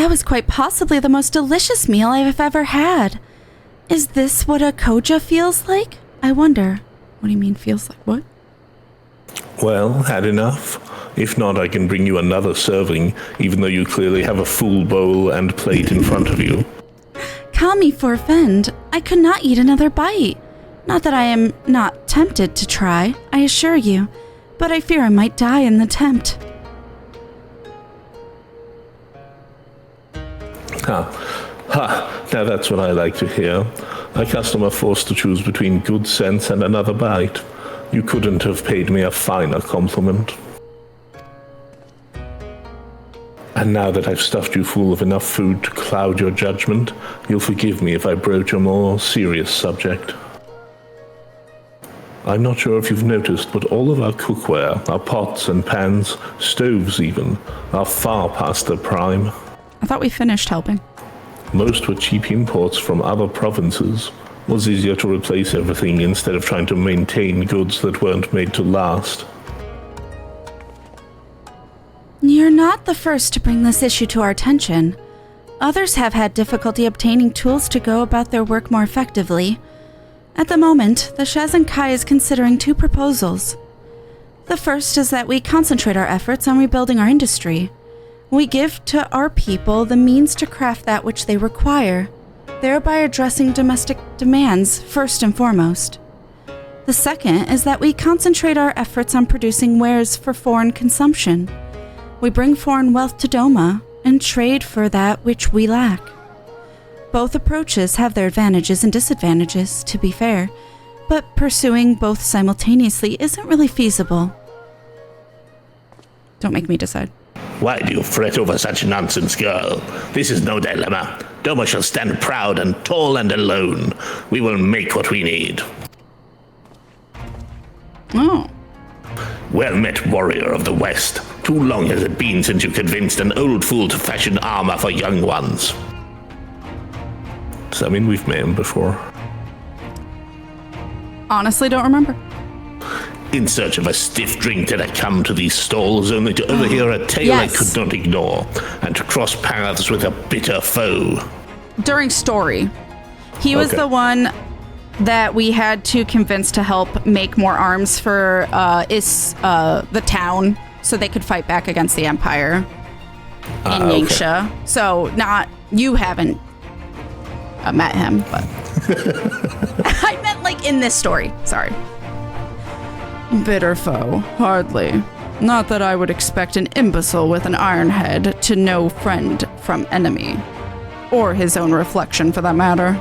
That was quite possibly the most delicious meal I've ever had. Is this what a koja feels like? I wonder. What do you mean feels like? What? Well, had enough? If not, I can bring you another serving, even though you clearly have a full bowl and plate in front of you. Call me for a friend. I could not eat another bite. Not that I am not tempted to try, I assure you, but I fear I might die in the attempt. Now that's what I like to hear. A customer forced to choose between good sense and another bite. You couldn't have paid me a finer compliment. And now that I've stuffed you full of enough food to cloud your judgment, you'll forgive me if I broach a more serious subject. I'm not sure if you've noticed, but all of our cookware, our pots and pans, stoves even, are far past their prime. I thought we finished helping. Most were cheap imports from other provinces. It was easier to replace everything instead of trying to maintain goods that weren't made to last. You're not the first to bring this issue to our attention. Others have had difficulty obtaining tools to go about their work more effectively. At the moment, the Shazenkai is considering two proposals. The first is that we concentrate our efforts on rebuilding our industry. We give to our people the means to craft that which they require, thereby addressing domestic demands first and foremost. The second is that we concentrate our efforts on producing wares for foreign consumption. We bring foreign wealth to Doma and trade for that which we lack. Both approaches have their advantages and disadvantages, to be fair, but pursuing both simultaneously isn't really feasible. Don't make me decide. Why do you fret over such nonsense, girl? This is no dilemma. Doma shall stand proud and tall and alone. We will make what we need. Oh. Well met, warrior of the West. Too long has it been since you convinced an old fool to fashion armor for young ones. Does that mean we've met him before? Honestly, don't remember. In search of a stiff drink did I come to these stalls, only to overhear a tale Yes. I could not ignore, and to cross paths with a bitter foe. During story, he was Okay. the one that we had to convince to help make more arms for the town, so they could fight back against the Empire in Yanxia. So, not you haven't met him, but I meant like in this story. Sorry. Bitter foe, hardly. Not that I would expect an imbecile with an iron head to know friend from enemy. Or his own reflection, for that matter.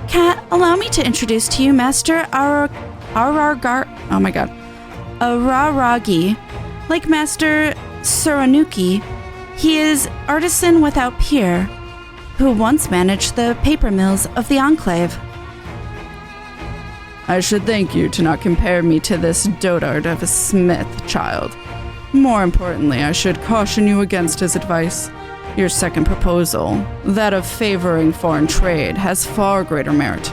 Kat, allow me to introduce to you Master Araragi. Like Master Tsuranuki, he is artisan without peer, who once managed the paper mills of the Enclave. I should thank you to not compare me to this dotard of a smith, child. More importantly, I should caution you against his advice. Your second proposal, that of favoring foreign trade, has far greater merit.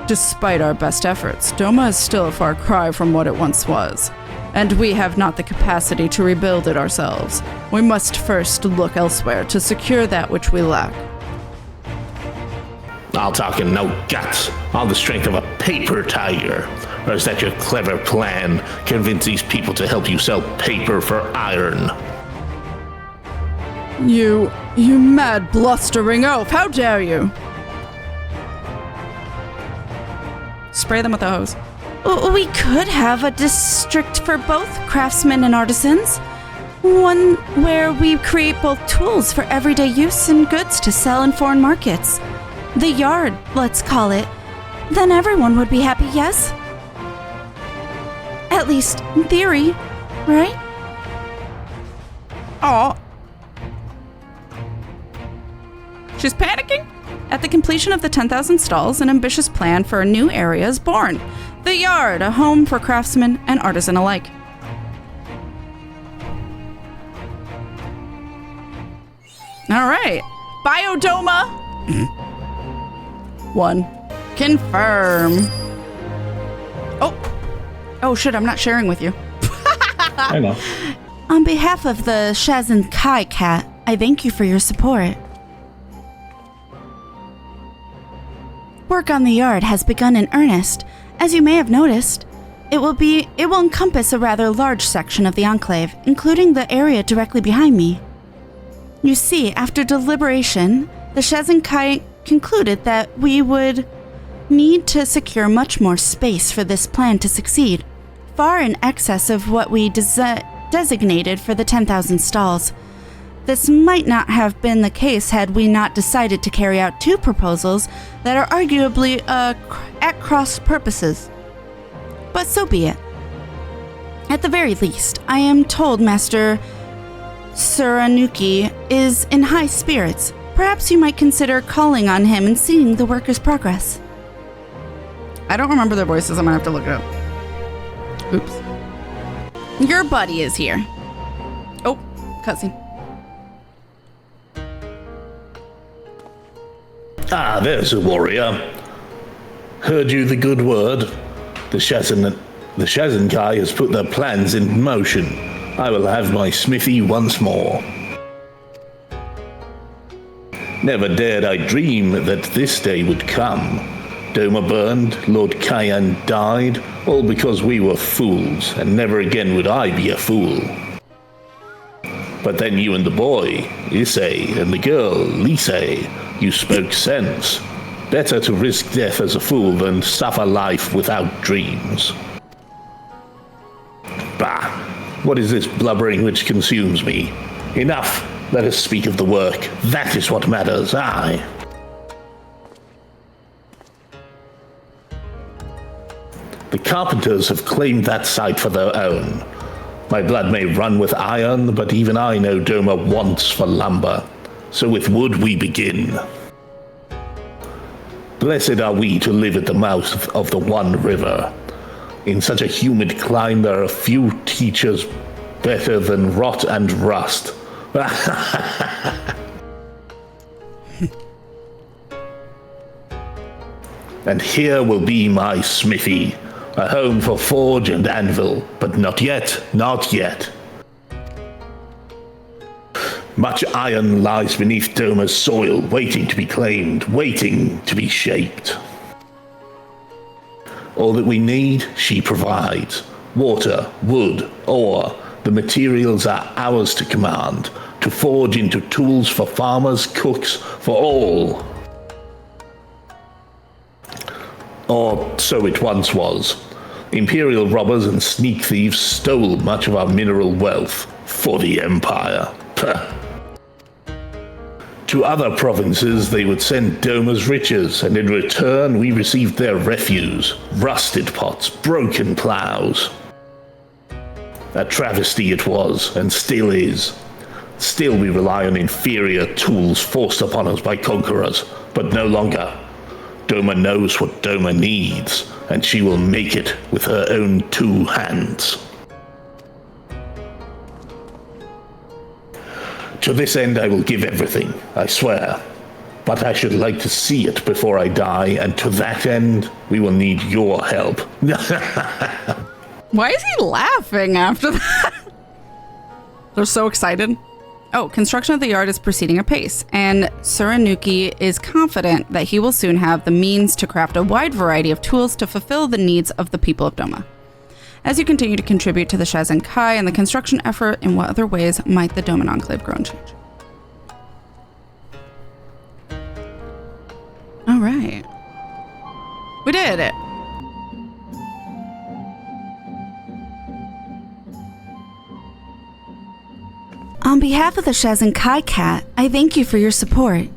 Despite our best efforts, Doma is still a far cry from what it once was, and we have not the capacity to rebuild it ourselves. We must first look elsewhere to secure that which we lack. I'll talk in no guts, all the strength of a paper tiger. Or is that your clever plan? Convince these people to help you sell paper for iron. You mad blustering oaf, how dare you! Spray them with a hose. We could have a district for both craftsmen and artisans. One where we create both tools for everyday use and goods to sell in foreign markets. The yard, let's call it. Then everyone would be happy, yes? At least in theory, right? Aw. She's panicking. At the completion of the 10,000 stalls, an ambitious plan for a new area is born. The yard, a home for craftsmen and artisan alike. All right. Biodoma. 1. Confirm. Oh shit, I'm not sharing with you. I know. On behalf of the Shazenkai Cat, I thank you for your support. Work on the yard has begun in earnest. As you may have noticed, it will encompass a rather large section of the Enclave, including the area directly behind me. You see, after deliberation, the Shazenkai concluded that we would need to secure much more space for this plan to succeed, far in excess of what we designated for the 10,000 stalls. This might not have been the case had we not decided to carry out two proposals that are arguably at cross purposes. But so be it. At the very least, I am told Master Tsuranuki is in high spirits. Perhaps you might consider calling on him and seeing the worker's progress. I don't remember their voices. I'm gonna have to look it up. Oops. Your buddy is here. Oh, cutscene. Ah, there's a warrior. Heard you the good word. The Shazenkai has put their plans in motion. I will have my smithy once more. Never dared I dream that this day would come. Doma burned, Lord Kayan died, all because we were fools, and never again would I be a fool. But then you and the boy, Issei, and the girl, Lisei, you spoke sense. Better to risk death as a fool than suffer life without dreams. Bah, what is this blubbering which consumes me? Enough, let us speak of the work. That is what matters, aye. The carpenters have claimed that site for their own. My blood may run with iron, but even I know Doma wants for lumber. So with wood we begin. Blessed are we to live at the mouth of the one river. In such a humid clime there are few teachers better than rot and rust. And here will be my smithy, a home for forge and anvil, but not yet, not yet. Much iron lies beneath Doma's soil, waiting to be claimed, waiting to be shaped. All that we need, she provides. Water, wood, ore, the materials are ours to command, to forge into tools for farmers, cooks, for all. Or so it once was. Imperial robbers and sneak thieves stole much of our mineral wealth for the Empire. To other provinces they would send Doma's riches, and in return we received their refuse, rusted pots, broken plows. A travesty it was, and still is. Still we rely on inferior tools forced upon us by conquerors, but no longer. Doma knows what Doma needs, and she will make it with her own two hands. To this end I will give everything, I swear. But I should like to see it before I die, and to that end, we will need your help. Why is he laughing after that? They're so excited. Oh, construction of the yard is proceeding apace, and Tsuranuki is confident that he will soon have the means to craft a wide variety of tools to fulfill the needs of the people of Doma. As you continue to contribute to the Shazenkai and the construction effort, in what other ways might the Doman Enclave grow and change? All right. We did it. On behalf of the Shazenkai Cat, I thank you for your support.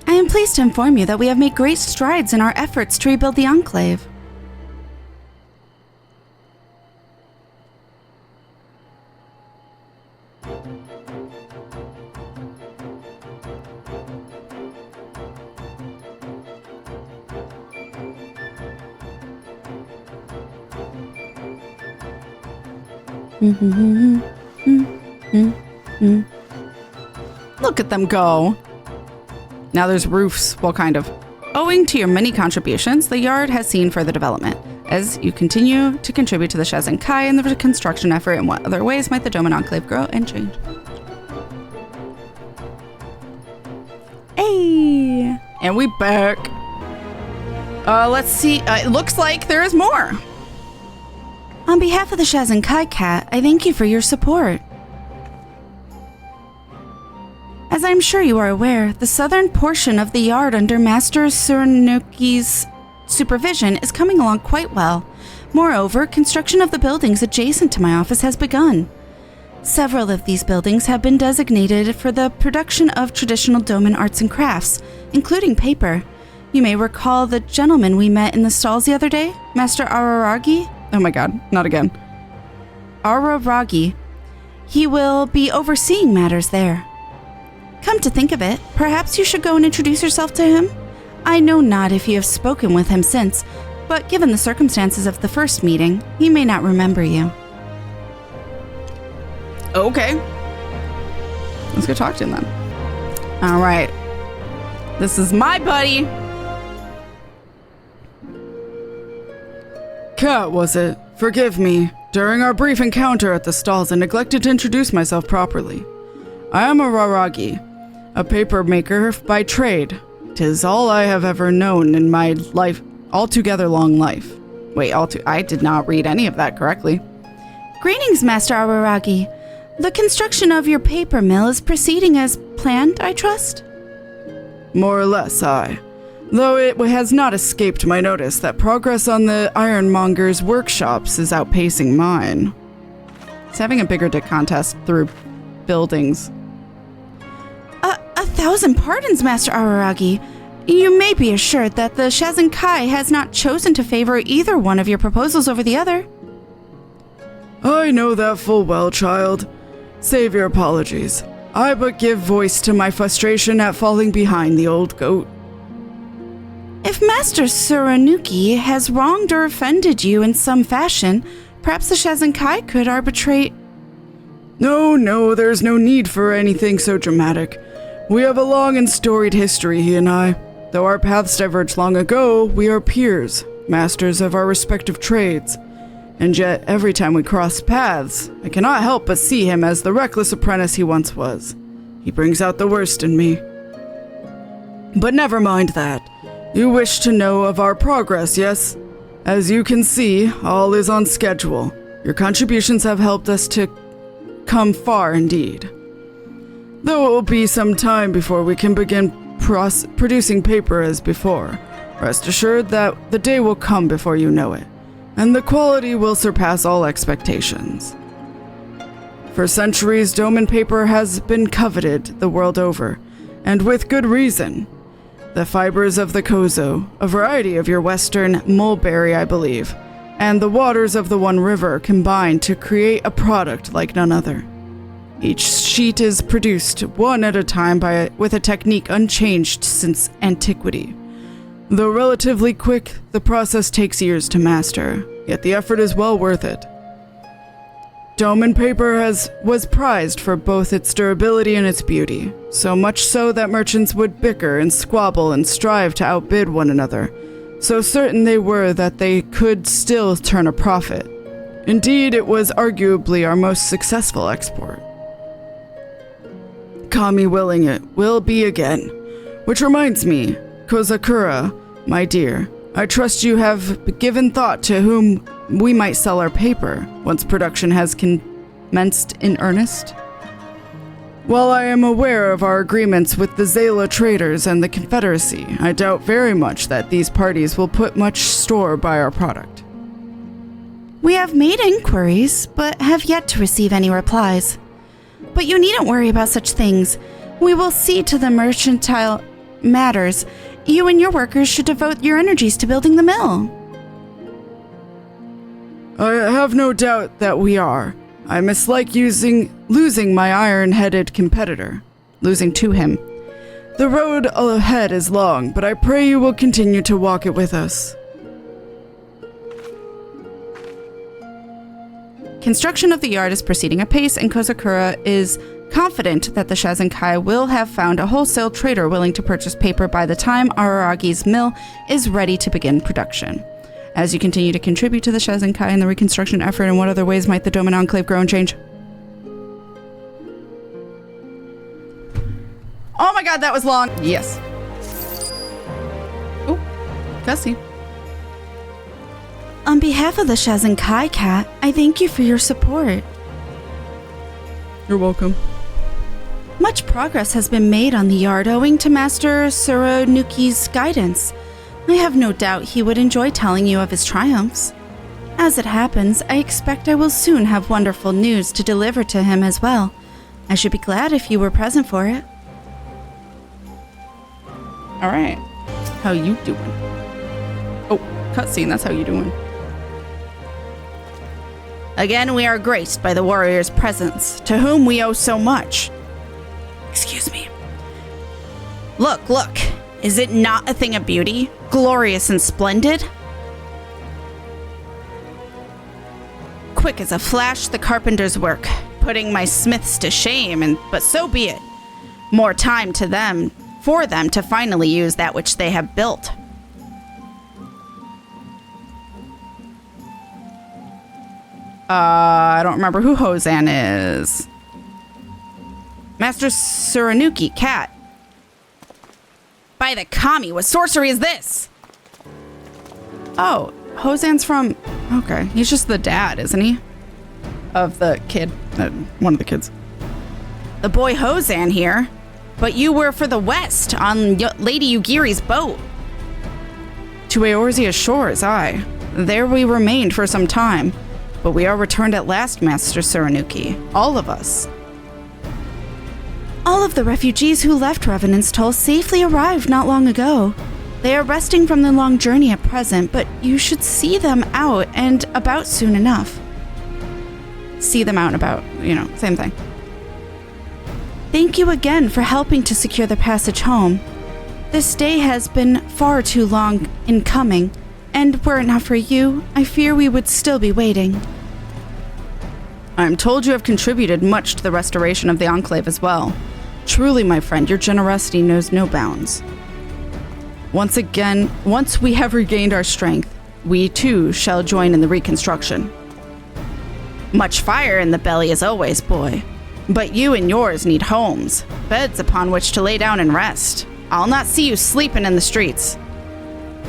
I am pleased to inform you that we have made great strides in our efforts to rebuild the Enclave. Look at them go. Now there's roofs. Well, kind of. Owing to your many contributions, the yard has seen further development. as you continue to contribute to the Shazenkai and the reconstruction effort. In what other ways might the Doman Enclave grow and change? Hey! And we back. Let's see. It looks like there is more. On behalf of the Shazenkai Cat, I thank you for your support. As I'm sure you are aware, the southern portion of the yard under Master Tsuranuki's supervision is coming along quite well. Moreover, construction of the buildings adjacent to my office has begun. Several of these buildings have been designated for the production of traditional Doman arts and crafts, including paper. You may recall the gentleman we met in the stalls the other day, Master Araragi. Oh my god, not again. Araragi. He will be overseeing matters there. Come to think of it, perhaps you should go and introduce yourself to him? I know not if you have spoken with him since, but given the circumstances of the first meeting, he may not remember you. Okay. Let's go talk to him then. All right. This is my buddy. Kat, was it? Forgive me. During our brief encounter at the stalls, I neglected to introduce myself properly. I am Araragi, a paper maker by trade. 'Tis all I have ever known in my life, altogether long life. Wait, I did not read any of that correctly. Greetings, Master Araragi. The construction of your paper mill is proceeding as planned, I trust? More or less, aye. Though it has not escaped my notice that progress on the ironmonger's workshops is outpacing mine. It's having a bigger dick contest through buildings. 1,000 pardons, Master Araragi. You may be assured that the Shazenkai has not chosen to favor either one of your proposals over the other. I know that full well, child. Save your apologies. I but give voice to my frustration at falling behind the old goat. If Master Tsuranuki has wronged or offended you in some fashion, perhaps the Shazenkai could arbitrate. No, there's no need for anything so dramatic. We have a long and storied history, he and I. Though our paths diverged long ago, we are peers, masters of our respective trades. And yet, every time we cross paths, I cannot help but see him as the reckless apprentice he once was. He brings out the worst in me. But never mind that. You wish to know of our progress, yes? As you can see, all is on schedule. Your contributions have helped us to come far indeed. Though it will be some time before we can begin producing paper as before, rest assured that the day will come before you know it, and the quality will surpass all expectations. For centuries, Doman paper has been coveted the world over, and with good reason. The fibers of the kozo, a variety of your western mulberry, I believe, and the waters of the one river combine to create a product like none other. Each sheet is produced one at a time with a technique unchanged since antiquity. Though relatively quick, the process takes years to master, yet the effort is well worth it. Doman paper was prized for both its durability and its beauty, so much so that merchants would bicker and squabble and strive to outbid one another, so certain they were that they could still turn a profit. Indeed, it was arguably our most successful export. Kami willing it will be again. Which reminds me, Kozakura, my dear, I trust you have given thought to whom we might sell our paper once production has commenced in earnest. While I am aware of our agreements with the Zala traders and the Confederacy, I doubt very much that these parties will put much store by our product. We have made inquiries, but have yet to receive any replies. But you needn't worry about such things. We will see to the mercantile matters. You and your workers should devote your energies to building the mill. I have no doubt that we are. I mislike losing my iron-headed competitor. Losing to him. The road ahead is long, but I pray you will continue to walk it with us. Construction of the yard is proceeding apace, and Kozakura is confident that the Shazenkai will have found a wholesale trader willing to purchase paper by the time Araragi's mill is ready to begin production. As you continue to contribute to the Shazenkai and the reconstruction effort, in what other ways might the Doman Enclave grow and change? Oh my god, that was long. Yes. Oh, Gussie. On behalf of the Shazenkai, Kat, I thank you for your support. You're welcome. Much progress has been made on the yard owing to Master Tsuranuki's guidance. I have no doubt he would enjoy telling you of his triumphs. As it happens, I expect I will soon have wonderful news to deliver to him as well. I should be glad if you were present for it. Alright. How you doing? Oh, cutscene, that's how you doing. Again, we are graced by the warrior's presence, to whom we owe so much. Excuse me. Look. Is it not a thing of beauty? Glorious and splendid? Quick as a flash, the carpenter's work, putting my smiths to shame, but so be it. More time for them to finally use that which they have built. I don't remember who Hozan is. Master Tsuranuki, Kat. By the kami, what sorcery is this? Oh, Hozan's from... Okay, he's just the dad, isn't he? Of the kid. One of the kids. The boy Hozan here. But you were for the west, on Lady Yugiri's boat. To Eorzea's shores, aye. There we remained for some time. But we are returned at last, Master Tsuranuki. All of us. All of the refugees who left Revenant's Toll safely arrived not long ago. They are resting from the long journey at present, but you should see them out and about soon enough. See them out and about, same thing. Thank you again for helping to secure the passage home. This day has been far too long in coming, and were it not for you, I fear we would still be waiting. I am told you have contributed much to the restoration of the Enclave as well. Truly, my friend, your generosity knows no bounds. Once we have regained our strength, we too shall join in the reconstruction. Much fire in the belly as always, boy. But you and yours need homes, beds upon which to lay down and rest. I'll not see you sleeping in the streets.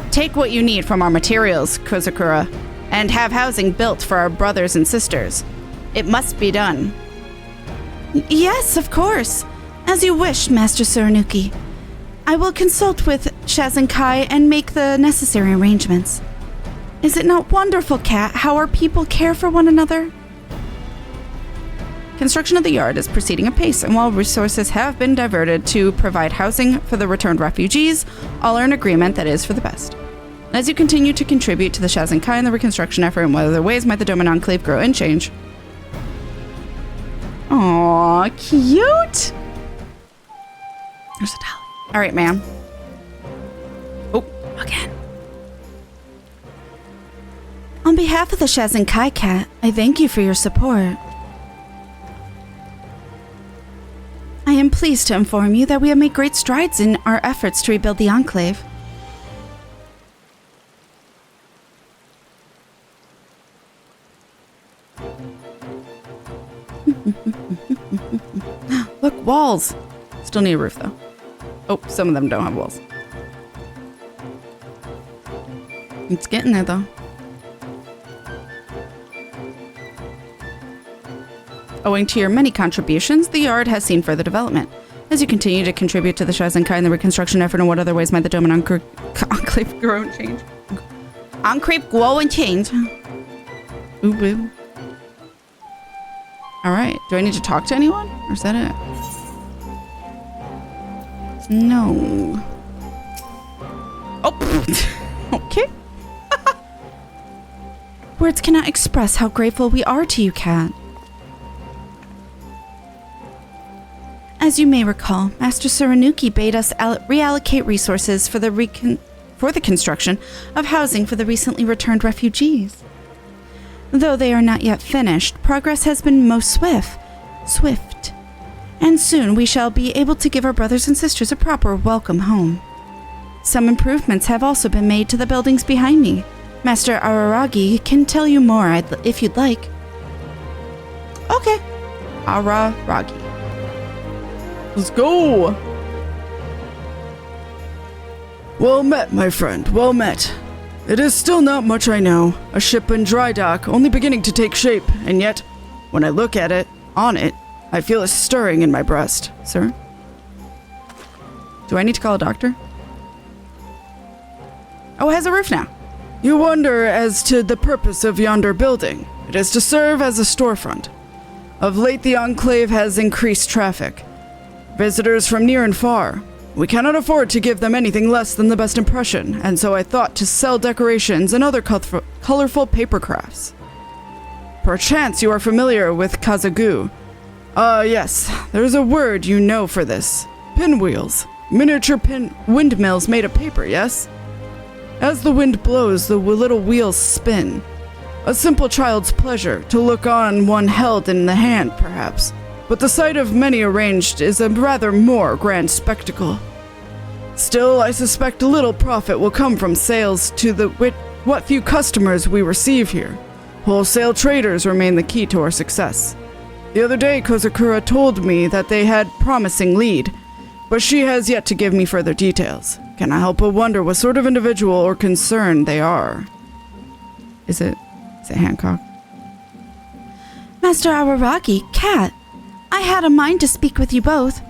Take what you need from our materials, Kozakura, and have housing built for our brothers and sisters. It must be done. Yes, of course. As you wish, Master Tsuranuki. I will consult with Shazenkai and make the necessary arrangements. Is it not wonderful, Kat, how our people care for one another? Construction of the yard is proceeding apace, and while resources have been diverted to provide housing for the returned refugees, all are in agreement that is for the best. As you continue to contribute to the Shazenkai and the reconstruction effort, in what other ways might the Doman Enclave grow and change? Aww, cute! There's a towel. Alright, ma'am. Oh, again. On behalf of the Shazenkai, Kat, I thank you for your support. I am pleased to inform you that we have made great strides in our efforts to rebuild the Enclave. Look, walls! Still need a roof, though. Oh, some of them don't have walls. It's getting there, though. Owing to your many contributions, the yard has seen further development. As you continue to contribute to the Shazenkai and the reconstruction effort, in what other ways might the Doman Enclave grow and change? Enclave grow and change. Ooh, boo. Alright, do I need to talk to anyone? Or is that it? No. Oh, okay. Words cannot express how grateful we are to you, Kat. As you may recall, Master Tsuranuki bade us reallocate resources for the construction of housing for the recently returned refugees. Though they are not yet finished, progress has been most swift. And soon we shall be able to give our brothers and sisters a proper welcome home. Some improvements have also been made to the buildings behind me. Master Araragi can tell you more if you'd like. Okay. Araragi. Let's go! Well met, my friend, well met. It is still not much I know. A ship in dry dock, only beginning to take shape, and yet, when I look at it, on it, I feel a stirring in my breast. Sir? Do I need to call a doctor? Oh, it has a roof now. You wonder as to the purpose of yonder building. It is to serve as a storefront. Of late, the Enclave has increased traffic. Visitors from near and far. We cannot afford to give them anything less than the best impression, and so I thought to sell decorations and other colorful paper crafts. Perchance you are familiar with kazagu. Yes, there's a word you know for this. Pinwheels. Miniature windmills made of paper, yes? As the wind blows, the little wheels spin. A simple child's pleasure, to look on one held in the hand, perhaps. But the sight of many arranged is a rather more grand spectacle. Still, I suspect little profit will come from sales to what few customers we receive here. Wholesale traders remain the key to our success. The other day, Kozakura told me that they had promising lead, but she has yet to give me further details. Can I help but wonder what sort of individual or concern they are? Is it Hancock? Master Araragi, Kat, I had a mind to speak with you both.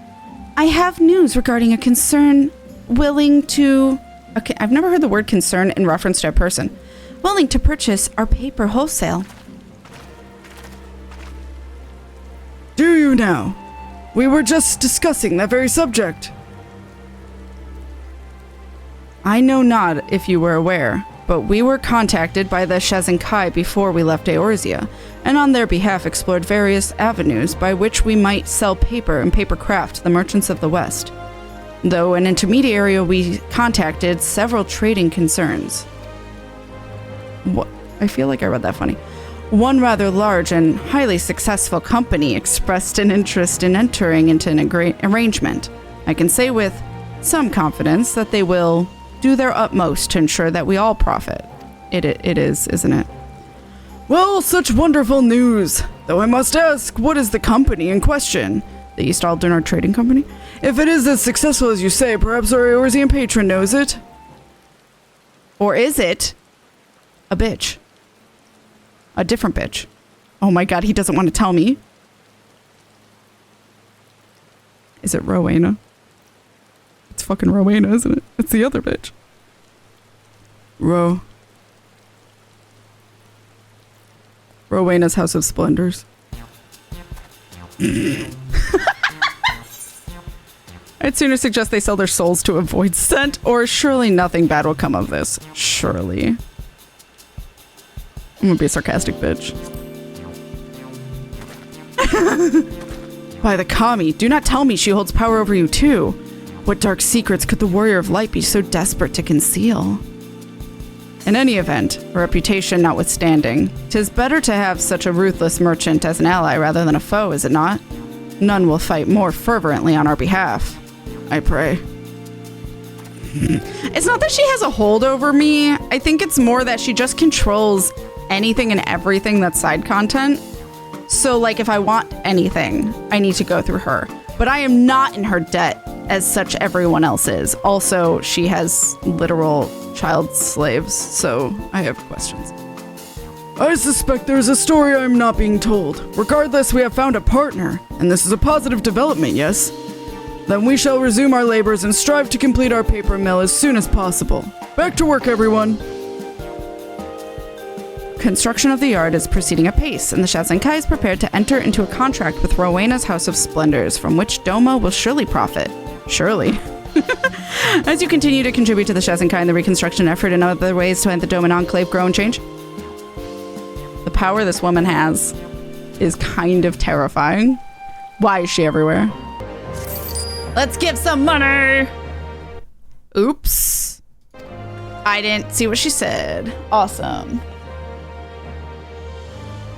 I have news regarding a concern willing to... Okay, I've never heard the word concern in reference to a person. Willing to purchase our paper wholesale. Do you now? We were just discussing that very subject. I know not if you were aware, but we were contacted by the Shazenkai before we left Eorzea, and on their behalf explored various avenues by which we might sell paper and paper craft to the merchants of the West. Though an intermediary, we contacted several trading concerns. What? I feel like I read that funny. One rather large and highly successful company expressed an interest in entering into an arrangement. I can say with some confidence that they will do their utmost to ensure that we all profit. It is, isn't it? Well, such wonderful news. Though I must ask, what is the company in question? The East Aldernar Trading Company? If it is as successful as you say, perhaps our Eorzean patron knows it. Or is it a bitch? A different bitch. Oh my god, he doesn't want to tell me. Is it Rowena? It's fucking Rowena, isn't it? It's the other bitch. Rowena's House of Splendors. I'd sooner suggest they sell their souls to avoid scent, or surely nothing bad will come of this. Surely. I'm gonna be a sarcastic bitch. By the Kami, do not tell me she holds power over you too. What dark secrets could the Warrior of Light be so desperate to conceal? In any event, her reputation notwithstanding, 'tis better to have such a ruthless merchant as an ally rather than a foe, is it not? None will fight more fervently on our behalf. I pray. It's not that she has a hold over me. I think it's more that she just controls anything and everything that's side content. So, like, if I want anything, I need to go through her. But I am not in her debt, as such everyone else is. Also, she has literal child slaves, so I have questions. I suspect there's a story I'm not being told. Regardless, we have found a partner, and this is a positive development, yes? Then we shall resume our labors and strive to complete our paper mill as soon as possible. Back to work, everyone! Construction of the yard is proceeding apace, and the Shazenkai is prepared to enter into a contract with Rowena's House of Splendors, from which Doma will surely profit. Surely. As you continue to contribute to the Shazenkai and the reconstruction effort and other ways to let the Doman Enclave grow and change. The power this woman has is kind of terrifying. Why is she everywhere? Let's give some money! Oops. I didn't see what she said. Awesome.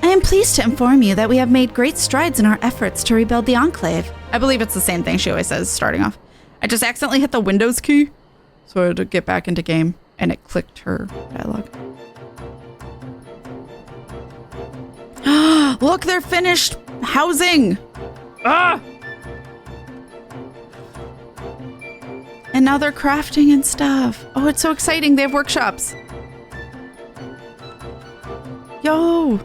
I am pleased to inform you that we have made great strides in our efforts to rebuild the Enclave. I believe it's the same thing she always says starting off. I just accidentally hit the Windows key, so I had to get back into game, and it clicked her dialogue. Look, they're finished housing. Ah! And now they're crafting and stuff. Oh, it's so exciting. They have workshops. Yo.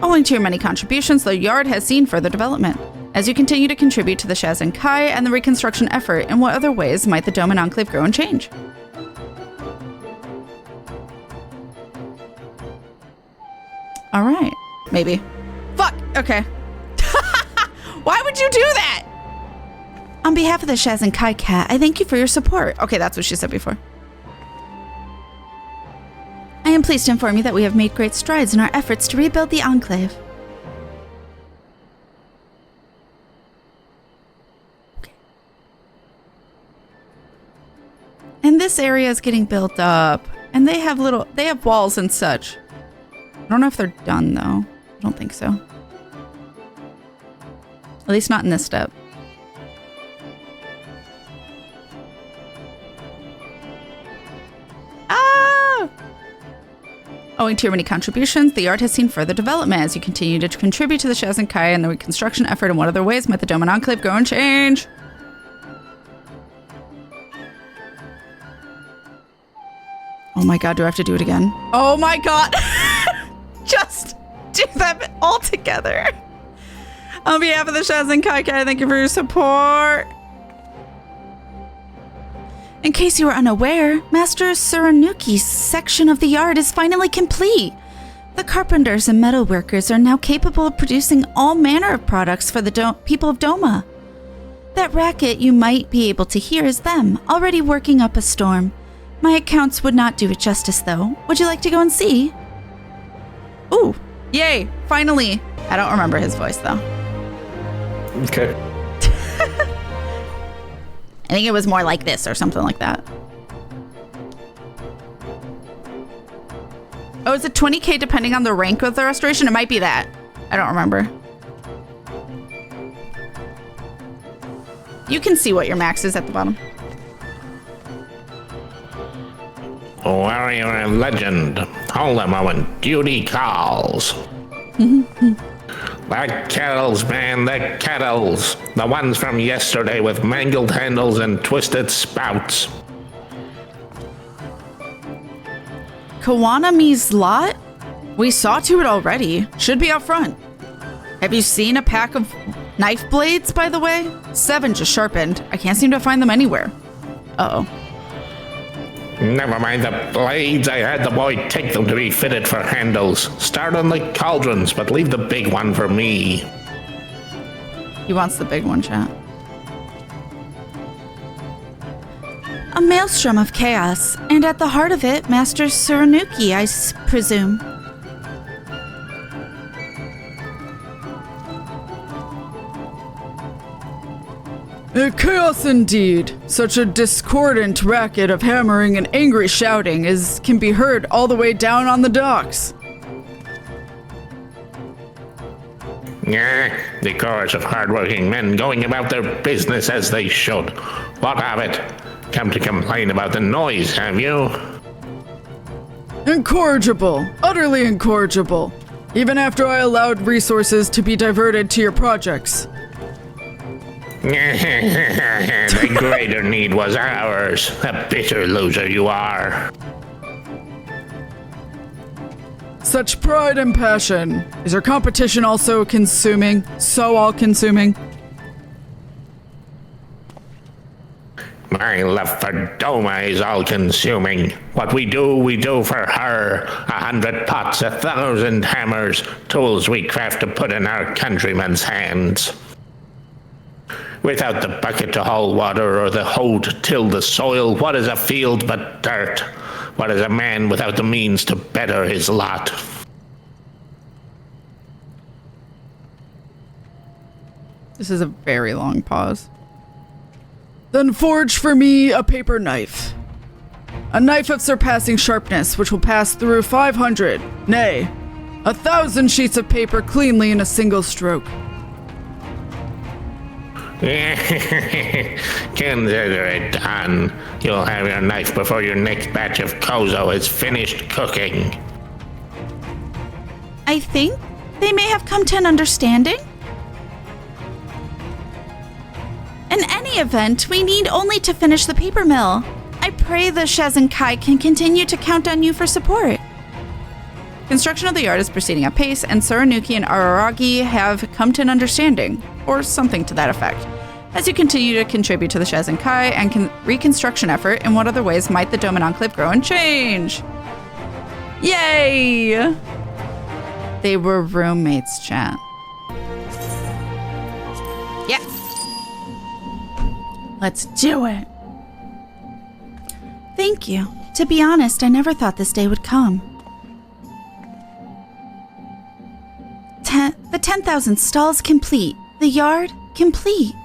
Owing to your many contributions, the yard has seen further development. As you continue to contribute to the Shazan Kai and the reconstruction effort, in what other ways might the Doman Enclave grow and change? All right. Maybe. Fuck. Okay. Why would you do that? On behalf of the Shazan Kai Cat, I thank you for your support. Okay, that's what she said before. I am pleased to inform you that we have made great strides in our efforts to rebuild the Enclave. Okay. And this area is getting built up. And they have walls and such. I don't know if they're done though. I don't think so. At least not in this step. Owing to your many contributions, the yard has seen further development as you continue to contribute to the Shazan Kai and the reconstruction effort. In what other ways might the Doman Enclave grow and change? Oh my god, do I have to do it again? Oh my god! Just do them all together. On behalf of the Shazan Kai, thank you for your support. In case you were unaware, Master Tsuranuki's section of the yard is finally complete. The carpenters and metalworkers are now capable of producing all manner of products for the people of Doma. That racket you might be able to hear is them, already working up a storm. My accounts would not do it justice, though. Would you like to go and see? Ooh, yay, finally. I don't remember his voice, though. Okay. I think it was more like this or something like that. Oh, is it 20k depending on the rank of the restoration? It might be that. I don't remember. You can see what your max is at the bottom. Warrior of legend. Hold a moment. Duty calls. The kettles, man, the kettles. The ones from yesterday with mangled handles and twisted spouts. Kawanami's lot? We saw to it already. Should be out front. Have you seen a pack of knife blades, by the way? 7 just sharpened. I can't seem to find them anywhere. Uh-oh. Never mind the blades. I had the boy take them to be fitted for handles. Start on the cauldrons, but leave the big one for me. He wants the big one, chat. A maelstrom of chaos, and at the heart of it, Master Tsuranuki, I presume. Chaos indeed. Such a discordant racket of hammering and angry shouting can be heard all the way down on the docks. The chorus of hard-working men going about their business as they should. What of it? Come to complain about the noise, have you? Incorrigible. Utterly incorrigible. Even after I allowed resources to be diverted to your projects. The greater need was ours. A bitter loser you are. Such pride and passion. Is your competition also consuming? So all-consuming? My love for Doma is all-consuming. What we do for her. 100 pots, 1,000 hammers, tools we craft to put in our countrymen's hands. Without the bucket to haul water or the hoe to till the soil, what is a field but dirt? What is a man without the means to better his lot? This is a very long pause. Then forge for me a paper knife. A knife of surpassing sharpness, which will pass through 500, nay, 1,000 sheets of paper cleanly in a single stroke. Consider it done. You'll have your knife before your next batch of kozo is finished cooking. I think they may have come to an understanding. In any event, we need only to finish the paper mill. I pray the Shazenkai can continue to count on you for support. Construction of the yard is proceeding at pace, and Tsuranuki and Araragi have come to an understanding, or something to that effect. As you continue to contribute to the Shazenkai and reconstruction effort, in what other ways might the Doman Enclave grow and change? Yay! They were roommates, chat. Yeah. Let's do it. Thank you. To be honest, I never thought this day would come. The 10,000 stalls complete. The yard complete.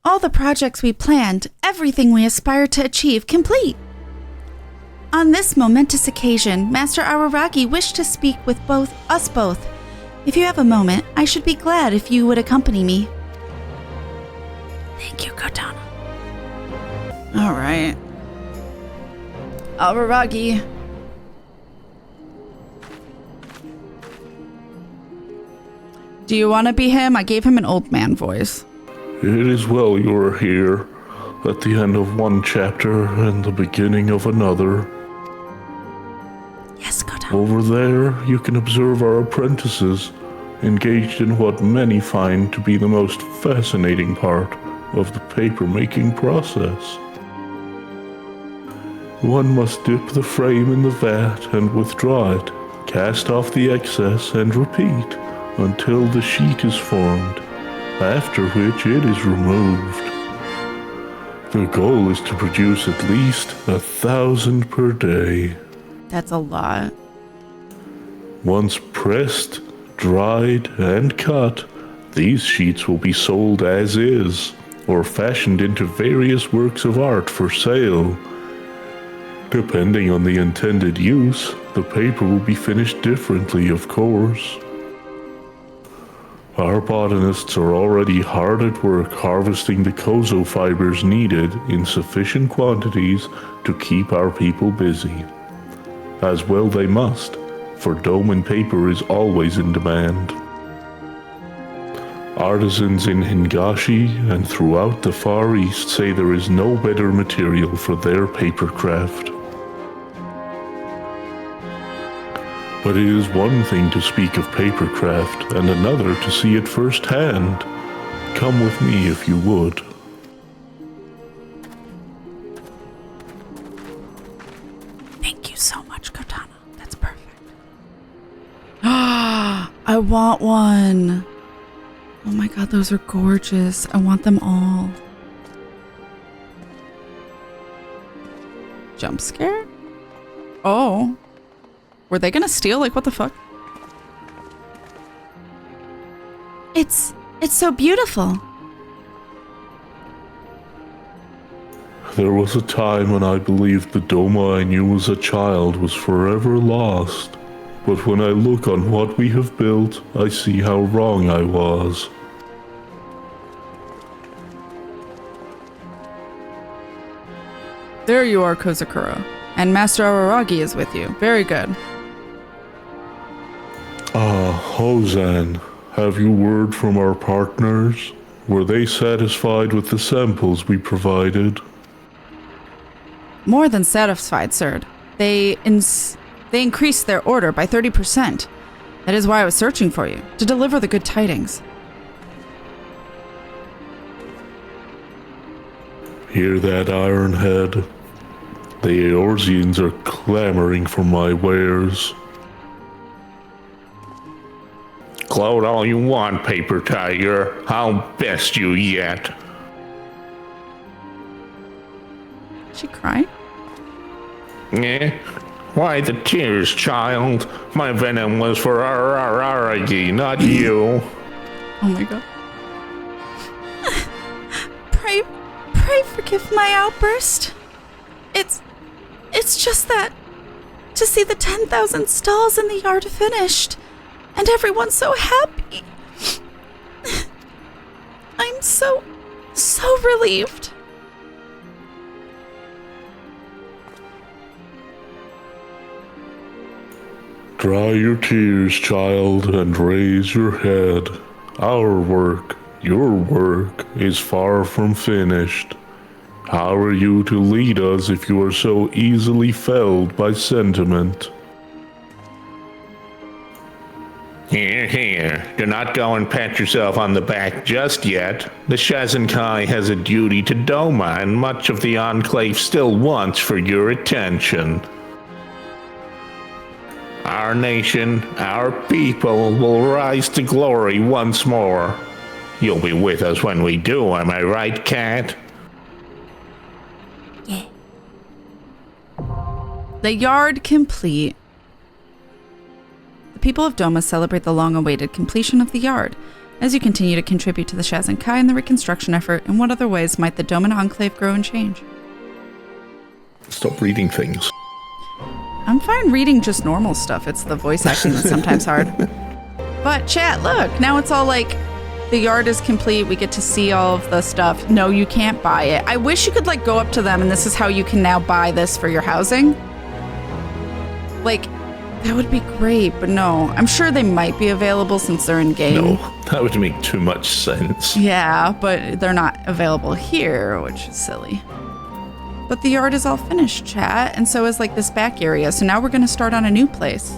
All the projects we planned, everything we aspired to achieve complete. On this momentous occasion, Master Araragi wished to speak with us both. If you have a moment, I should be glad if you would accompany me. Thank you, Katana. All right. Araragi. Do you want to be him? I gave him an old man voice. It is well you are here, at the end of one chapter and the beginning of another. Yes, Katana. Over there, you can observe our apprentices, engaged in what many find to be the most fascinating part of the paper-making process. One must dip the frame in the vat and withdraw it, cast off the excess and repeat until the sheet is formed, after which it is removed. The goal is to produce at least 1,000 per day. That's a lot. Once pressed, dried, and cut, these sheets will be sold as is, or fashioned into various works of art for sale. Depending on the intended use, the paper will be finished differently, of course. Our botanists are already hard at work harvesting the kozo fibers needed in sufficient quantities to keep our people busy. As well they must, for Doman paper is always in demand. Artisans in Hingashi and throughout the Far East say there is no better material for their paper craft. But it is one thing to speak of papercraft, and another to see it firsthand. Come with me if you would. Thank you so much, Katana. That's perfect. I want one. Oh my god, those are gorgeous. I want them all. Jump scare? Oh. Were they gonna steal? Like, what the fuck? It's so beautiful. There was a time when I believed the Doma I knew as a child was forever lost. But when I look on what we have built, I see how wrong I was. There you are, Kozakura. And Master Araragi is with you. Very good. Hozan, have you word from our partners? Were they satisfied with the samples we provided? More than satisfied, sir. They increased their order by 30%. That is why I was searching for you, to deliver the good tidings. Hear that, Ironhead? The Eorzeans are clamoring for my wares. Gloat all you want, Paper Tiger. I'll best you yet. She cried? Eh? Why the tears, child? My venom was for Araragi, not you. Oh my god. Pray forgive my outburst. It's just that to see the 10,000 stalls in the yard finished, and everyone's so happy. I'm so relieved. Dry your tears, child, and raise your head. Our work, your work, is far from finished. How are you to lead us if you are so easily felled by sentiment? Here. Do not go and pat yourself on the back just yet. The Shazenkai has a duty to Doma, and much of the Enclave still wants for your attention. Our nation, our people, will rise to glory once more. You'll be with us when we do, am I right, Kat? Yeah. The yard complete. The people of Doma celebrate the long-awaited completion of the yard. As you continue to contribute to the Shazenkai and the reconstruction effort, in what other ways might the Doman Enclave grow and change? Stop reading things. I'm fine reading just normal stuff. It's the voice acting that's sometimes hard. But chat, look, now it's all like, the yard is complete, we get to see all of the stuff. No, you can't buy it. I wish you could like go up to them and this is how you can now buy this for your housing. Like, that would be great, but no. I'm sure they might be available since they're in game. No, that would make too much sense. Yeah, but they're not available here, which is silly. But the yard is all finished, chat, and so is like this back area. So now we're going to start on a new place.